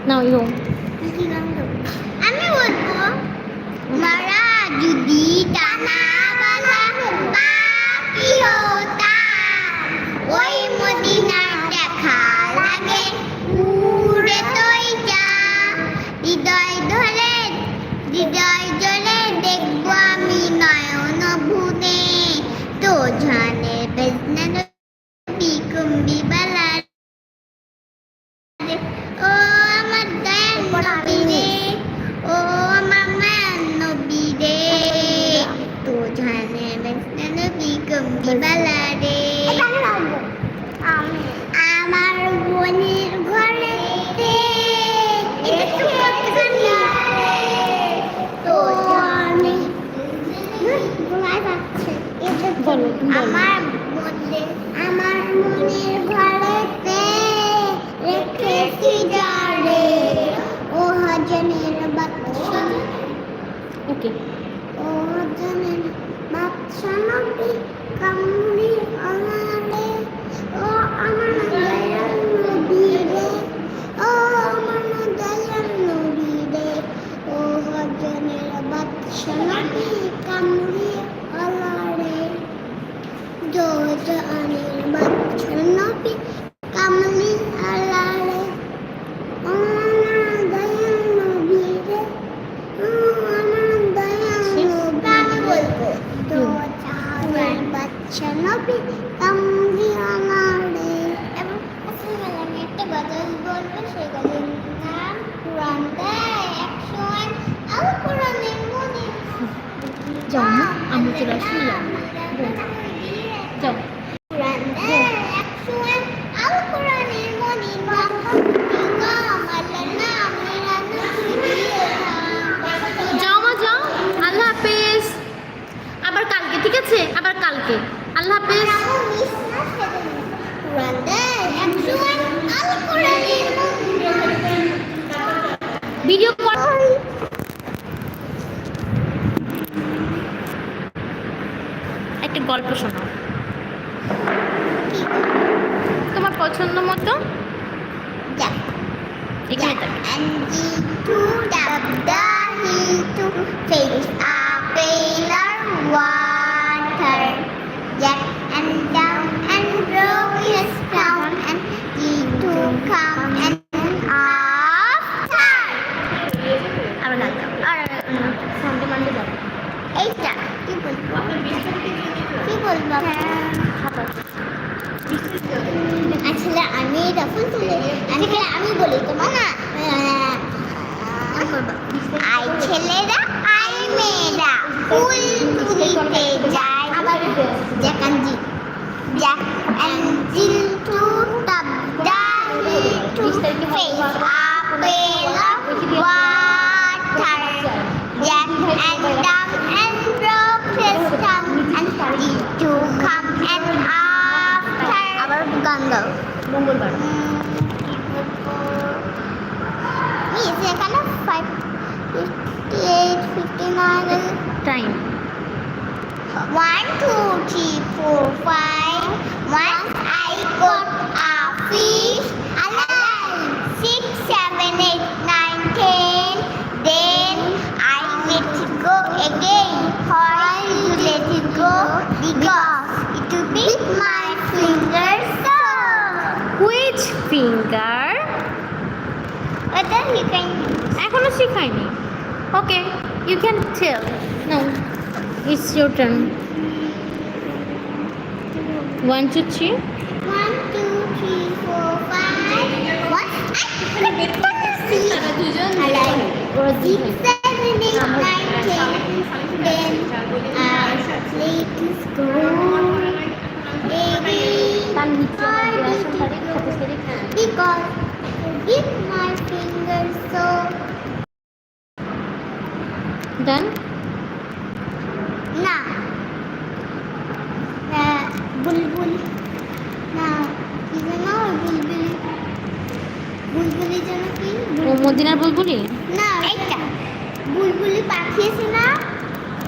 নাও error আমি বলবো মারা যদি টানা বালা পাখি হতাম ওই মদিনার দেখা লাগে উড়ে তুই যা হৃদয় ধরে হৃদয় জলে দেখবো আমি নয়ন ভুনে তো জানে বেজনা কুম্বি বালা ও আমার দয়াল নবী রে ও আমার মায়ার নবী রে তো জানে বেজনা নবী কুম্বি বালা রে আমার বোনের ঘরে আমার মনের ঘরেতে রেখেছি যারে ও হজনের বাদশা ওকে ও হজনের বাদশা নবী কামড়ি আমারে ও আমার দয়াল নবী রে ও আমার দয়াল নবী রে ও হজনের বাদশা নবী কামড়ি আমারে জোজানের বাদশা নবী কামলি আলারে ও আমার দয়াল নবী রে ও আমার দয়াল নবী জোজানের বাদশা নবী কামলি আলারে এবং আসলে আমি একটা গজল বলবো সেই গজলের নাম কুরআন দেয় 101 আল কোরআনের মনে যাও না আমি চলে আসি যাও যাও কুরআন দেয় 101 আল কোরআনের মনে যাও মা যাও আল্লাহ হাফেজ আবার কালকে ঠিক আছে আবার কালকে আল্লাহ হাফেজ কুরআন দেয় 101 আল কোরআনের মনে ভিডিও একটা গল্প শোনাও তোমার পছন্দ মতো এখানে থাকবে to dabdahi to face a paler water Jack and down and broke his crown and he to come and after আবার গান গাও আর সামনে মানতে যাবো এইটা কি বলবো আসলে আমি তখন আসলে আমি বলি তোমার না আই ছেলেরা আই মেয়েরা ফুল তুলিতে যায় জ্যাকানজি Jack and Jill to dabdahi to face a paler water Jack and down and broke his tongue and he to come and after আবার গান দাও মঙ্গলবার Is it kind of 5:58:59 time 1 2 3 4 5 once I got a fish alive 6 7 8 9 10 then I let it go again why you let it go because it bit my finger so which finger whether you can এখনো শিখাইনি okay you can tell no it's your turn 1 2 3 1 2 3 4 5 what I see alive 6 7 8 9 10 then I let it go তার নিচে because with my fingers so ডান না বুলবুল না কি যেন বুলবুলি যেন কি ও মদিনার বুলবুলি না এইটা বুলবুলি পাঠিয়েছে না